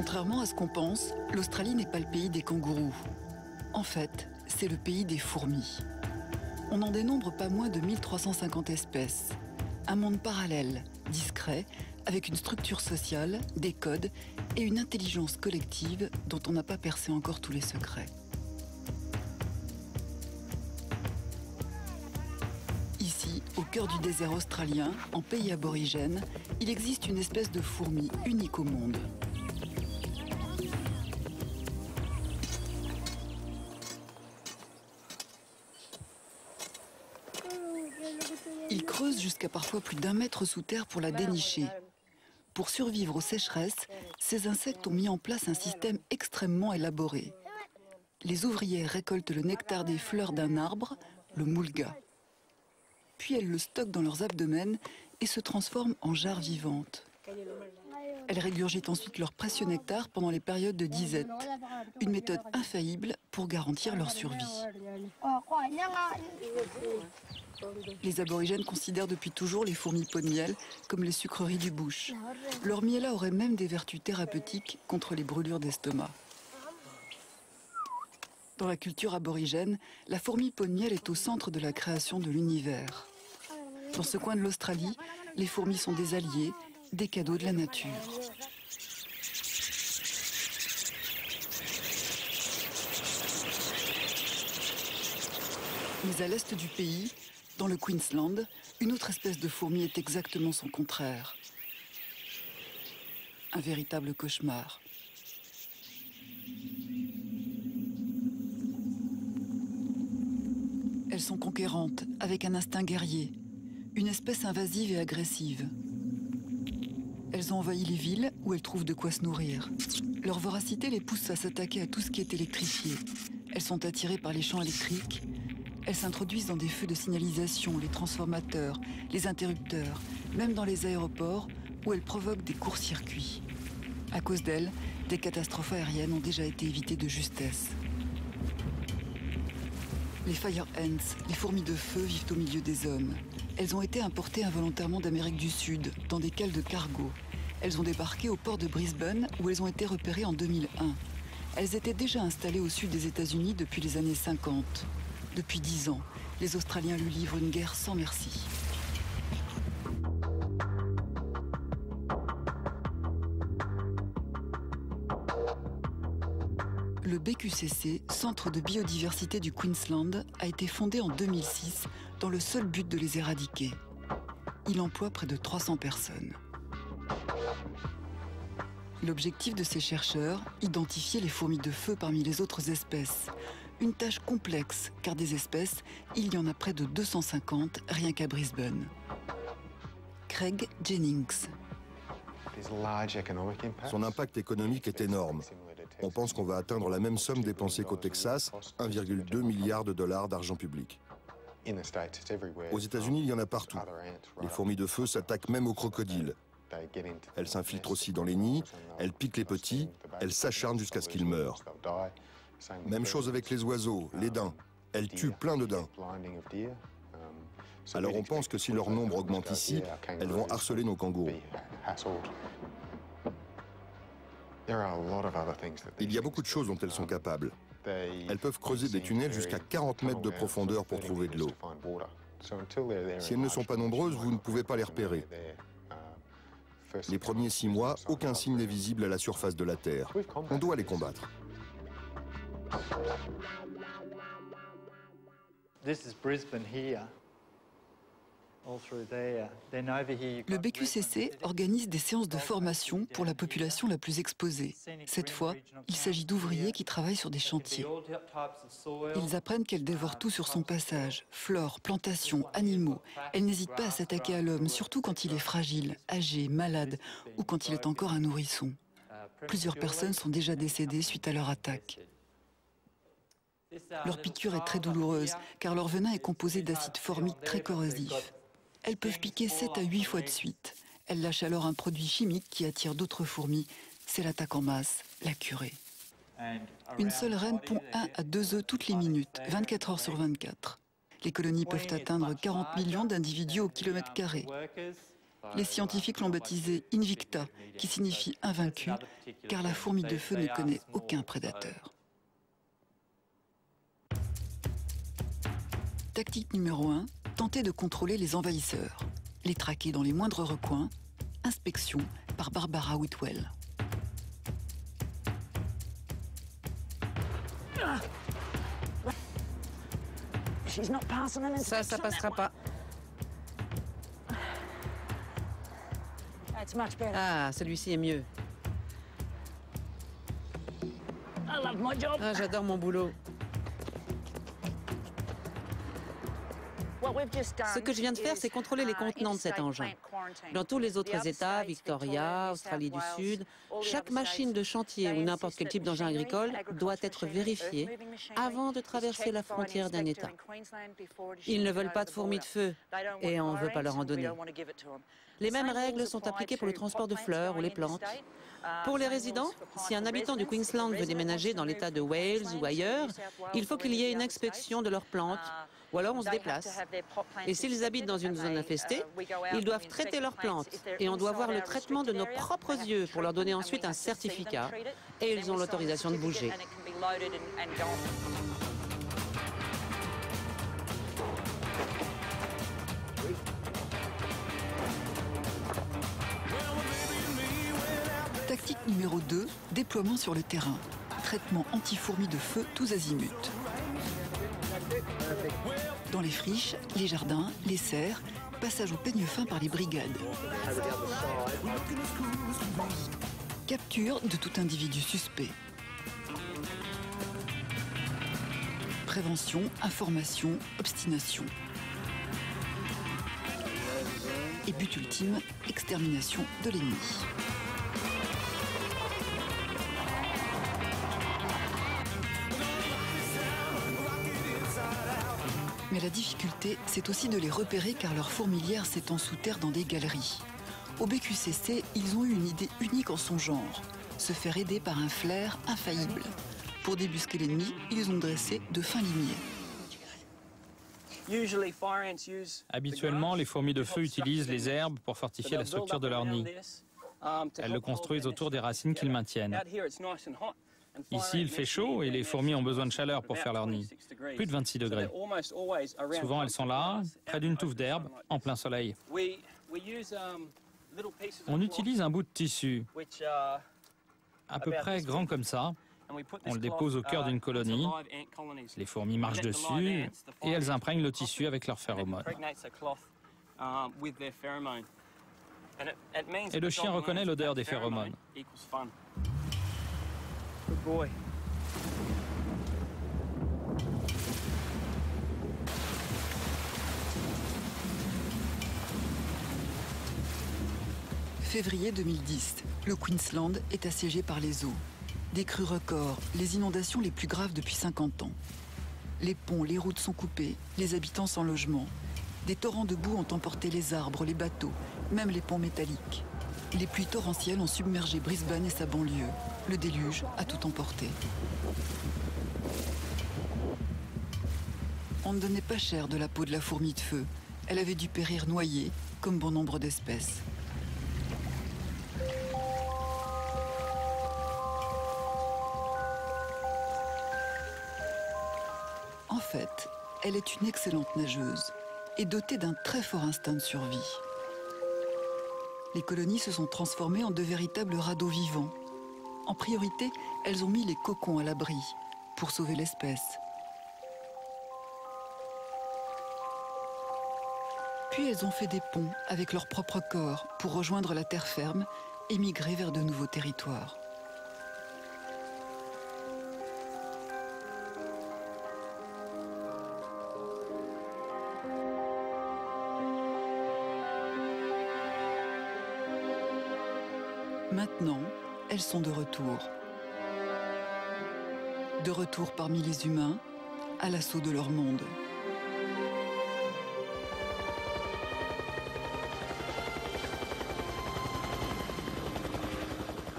Contrairement à ce qu'on pense, l'Australie n'est pas le pays des kangourous. En fait, c'est le pays des fourmis. On n'en dénombre pas moins de 1350 espèces. Un monde parallèle, discret, avec une structure sociale, des codes et une intelligence collective dont on n'a pas percé encore tous les secrets. Ici, au cœur du désert australien, en pays aborigène, il existe une espèce de fourmi unique au monde. Ils creusent jusqu'à parfois plus d'1 mètre sous terre pour la dénicher. Pour survivre aux sécheresses, ces insectes ont mis en place un système extrêmement élaboré. Les ouvrières récoltent le nectar des fleurs d'un arbre, le mulga. Puis elles le stockent dans leurs abdomens et se transforment en jarres vivantes. Elles régurgitent ensuite leur précieux nectar pendant les périodes de disette, une méthode infaillible pour garantir leur survie. Les aborigènes considèrent depuis toujours les fourmis pot de miel comme les sucreries du bush. Leur miel aurait même des vertus thérapeutiques contre les brûlures d'estomac. Dans la culture aborigène, la fourmi pot de miel est au centre de la création de l'univers. Dans ce coin de l'Australie, les fourmis sont des alliés, des cadeaux de la nature. Mais à l'est du pays, dans le Queensland, une autre espèce de fourmi est exactement son contraire. Un véritable cauchemar. Elles sont conquérantes, avec un instinct guerrier, une espèce invasive et agressive. Elles ont envahi les villes où elles trouvent de quoi se nourrir. Leur voracité les pousse à s'attaquer à tout ce qui est électrifié. Elles sont attirées par les champs électriques. Elles s'introduisent dans des feux de signalisation, les transformateurs, les interrupteurs, même dans les aéroports où elles provoquent des courts-circuits. À cause d'elles, des catastrophes aériennes ont déjà été évitées de justesse. Les fire ants, les fourmis de feu, vivent au milieu des hommes. Elles ont été importées involontairement d'Amérique du Sud, dans des cales de cargo. Elles ont débarqué au port de Brisbane, où elles ont été repérées en 2001. Elles étaient déjà installées au sud des États-Unis depuis les années 50. Depuis 10 ans, les Australiens lui livrent une guerre sans merci. Le BQCC, Centre de biodiversité du Queensland, a été fondé en 2006 dans le seul but de les éradiquer. Il emploie près de 300 personnes. L'objectif de ces chercheurs, identifier les fourmis de feu parmi les autres espèces. Une tâche complexe, car des espèces, il y en a près de 250 rien qu'à Brisbane. Craig Jennings. Son impact économique est énorme. On pense qu'on va atteindre la même somme dépensée qu'au Texas, 1,2 milliard de dollars d'argent public. Aux États-Unis, il y en a partout. Les fourmis de feu s'attaquent même aux crocodiles. Elles s'infiltrent aussi dans les nids, elles piquent les petits, elles s'acharnent jusqu'à ce qu'ils meurent. Même chose avec les oiseaux, les daims. Elles tuent plein de daims. Alors on pense que si leur nombre augmente ici, elles vont harceler nos kangourous. Il y a beaucoup de choses dont elles sont capables. Elles peuvent creuser des tunnels jusqu'à 40 mètres de profondeur pour trouver de l'eau. Si elles ne sont pas nombreuses, vous ne pouvez pas les repérer. Les premiers 6 mois, aucun signe n'est visible à la surface de la Terre. On doit les combattre. This is Brisbane here. All through there. Then over here you've got Le BQCC organise des séances de formation pour la population la plus exposée. Cette fois, il s'agit d'ouvriers qui travaillent sur des chantiers. Ils apprennent qu'elle dévore tout sur son passage, flore, plantations, animaux. Elle n'hésite pas à s'attaquer à l'homme, surtout quand il est fragile, âgé, malade ou quand il est encore un nourrisson. Plusieurs personnes sont déjà décédées suite à leur attaque. Leur piqûre est très douloureuse car leur venin est composé d'acide formique très corrosif. Elles peuvent piquer 7 à 8 fois de suite. Elles lâchent alors un produit chimique qui attire d'autres fourmis. C'est l'attaque en masse, la curée. Une seule reine pond 1 à 2 œufs toutes les minutes, 24 heures sur 24. Les colonies peuvent atteindre 40 millions d'individus au kilomètre carré. Les scientifiques l'ont baptisé Invicta, qui signifie invaincu, car la fourmi de feu ne connaît aucun prédateur. Tactique numéro 1, tenter de contrôler les envahisseurs. Les traquer dans les moindres recoins. Inspection par Barbara Whitwell. Ça passera pas. Ah, celui-ci est mieux. Ah, j'adore mon boulot. Ce que je viens de faire, c'est contrôler les contenants de cet engin. Dans tous les autres États, Victoria, Australie du Sud, chaque machine de chantier ou n'importe quel type d'engin agricole doit être vérifiée avant de traverser la frontière d'un État. Ils ne veulent pas de fourmis de feu et on ne veut pas leur en donner. Les mêmes règles sont appliquées pour le transport de fleurs ou les plantes. Pour les résidents, si un habitant du Queensland veut déménager dans l'État de Wales ou ailleurs, il faut qu'il y ait une inspection de leurs plantes, ou alors on se déplace. Et s'ils habitent dans une zone infestée, ils doivent traiter leurs plantes. Et on doit voir le traitement de nos propres yeux pour leur donner ensuite un certificat. Et ils ont l'autorisation de bouger. Tactique numéro 2, déploiement sur le terrain. Traitement anti-fourmis de feu tous azimuts. Dans les friches, les jardins, les serres, passage au peigne fin par les brigades. Capture de tout individu suspect. Prévention, information, obstination. Et but ultime, extermination de l'ennemi. Mais la difficulté, c'est aussi de les repérer car leur fourmilière s'étend sous terre dans des galeries. Au BQCC, ils ont eu une idée unique en son genre, se faire aider par un flair infaillible. Pour débusquer l'ennemi, ils ont dressé de fins limiers. Habituellement, les fourmis de feu utilisent les herbes pour fortifier la structure de leur nid. Elles le construisent autour des racines qu'ils maintiennent. Ici, il fait chaud et les fourmis ont besoin de chaleur pour faire leur nid. Plus de 26 degrés. Souvent, elles sont là, près d'une touffe d'herbe, en plein soleil. On utilise un bout de tissu, à peu près grand comme ça. On le dépose au cœur d'une colonie. Les fourmis marchent dessus et elles imprègnent le tissu avec leurs phéromones. Et le chien reconnaît l'odeur des phéromones. Février 2010, le Queensland est assiégé par les eaux. Des crues records, les inondations les plus graves depuis 50 ans. Les ponts, les routes sont coupées, les habitants sans logement. Des torrents de boue ont emporté les arbres, les bateaux, même les ponts métalliques. Les pluies torrentielles ont submergé Brisbane et sa banlieue. Le déluge a tout emporté. On ne donnait pas cher de la peau de la fourmi de feu. Elle avait dû périr noyée, comme bon nombre d'espèces. En fait, elle est une excellente nageuse et dotée d'un très fort instinct de survie. Les colonies se sont transformées en de véritables radeaux vivants. En priorité, elles ont mis les cocons à l'abri pour sauver l'espèce. Puis elles ont fait des ponts avec leur propre corps pour rejoindre la terre ferme et migrer vers de nouveaux territoires. Maintenant, elles sont de retour. De retour parmi les humains, à l'assaut de leur monde.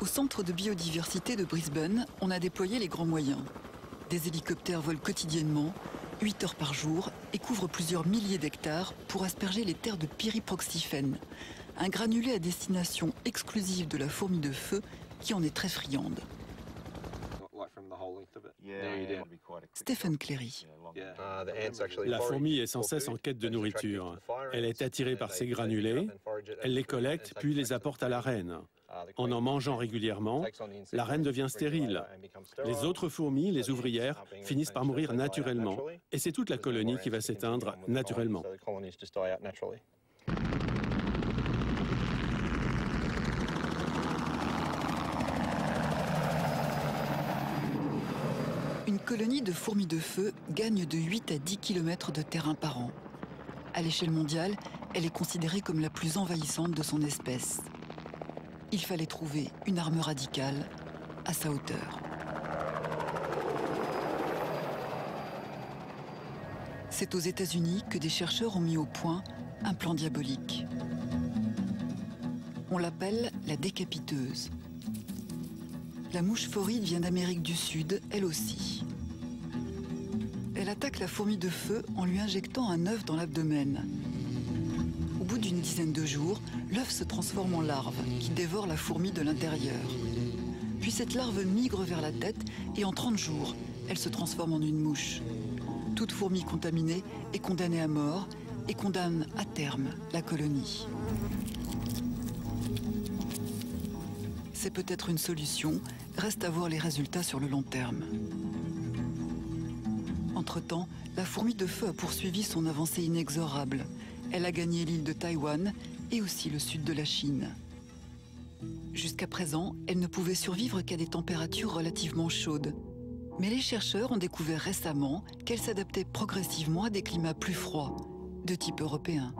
Au centre de biodiversité de Brisbane, on a déployé les grands moyens. Des hélicoptères volent quotidiennement, 8 heures par jour, et couvrent plusieurs milliers d'hectares pour asperger les terres de pyriproxyphène, un granulé à destination exclusive de la fourmi de feu qui en est très friande. Stephen Cleary. La fourmi est sans cesse en quête de nourriture. Elle est attirée par ces granulés, elle les collecte puis les apporte à la reine. En mangeant régulièrement, la reine devient stérile. Les autres fourmis, les ouvrières, finissent par mourir naturellement. Et c'est toute la colonie qui va s'éteindre naturellement. Une colonie de fourmis de feu gagne de 8 à 10 km de terrain par an. À l'échelle mondiale, elle est considérée comme la plus envahissante de son espèce. Il fallait trouver une arme radicale à sa hauteur. C'est aux États-Unis que des chercheurs ont mis au point un plan diabolique. On l'appelle la décapiteuse. La mouche phoride vient d'Amérique du Sud, elle aussi. Elle attaque la fourmi de feu en lui injectant un œuf dans l'abdomen. Au bout d'une dizaine de jours, l'œuf se transforme en larve qui dévore la fourmi de l'intérieur. Puis cette larve migre vers la tête et en 30 jours, elle se transforme en une mouche. Toute fourmi contaminée est condamnée à mort et condamne à terme la colonie. C'est peut-être une solution, reste à voir les résultats sur le long terme. Entre-temps, la fourmi de feu a poursuivi son avancée inexorable. Elle a gagné l'île de Taïwan et aussi le sud de la Chine. Jusqu'à présent, elle ne pouvait survivre qu'à des températures relativement chaudes. Mais les chercheurs ont découvert récemment qu'elle s'adaptait progressivement à des climats plus froids, de type européen.